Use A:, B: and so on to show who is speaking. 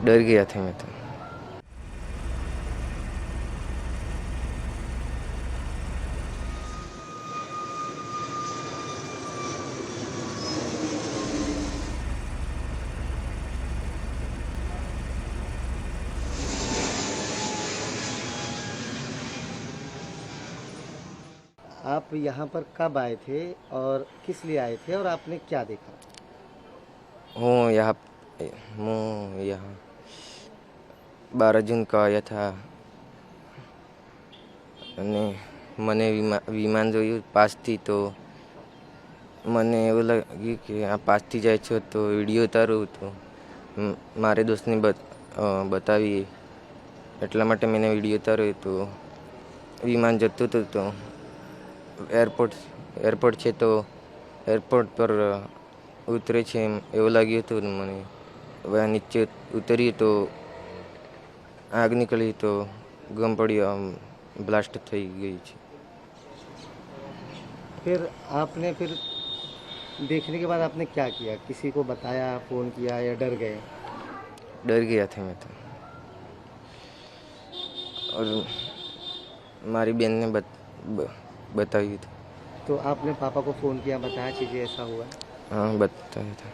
A: डर गया था मैं तो।
B: आप यहाँ पर कब आए थे और किस लिए आए थे और आपने क्या देखा?
A: હું यहाँ હું यहाँ 12 जून को आया था અને મને વિમાન જોયું પાસથી તો મને એવું લાગ્યું કે આ પાસથી જાય છે તો વિડીયો ઉતારું તો મારે દોસ્તને બતાવી એટલા માટે મેં વિડીયો ઉતાર્યો તો વિમાન જતું હતું તો એરપોર્ટ છે તો એરપોર્ટ પર ઉતરે છે એવું લાગ્યું હતું મને. હવે નીચે ઉતર્યું તો આગ નીકળી તો ગમ પડ્યો, બ્લાસ્ટ થઈ ગઈ છે.
B: फिर आपने फिर देखने के बाद आपने क्या किया? किसी को बताया, फ़ोन किया या डर गए?
A: डर गया था मैं तो और मारी बहन ने बताई थी.
B: तो आपने पापा को फ़ोन किया, बताया चीज़ें ऐसा हुआ?
A: हाँ बताया था.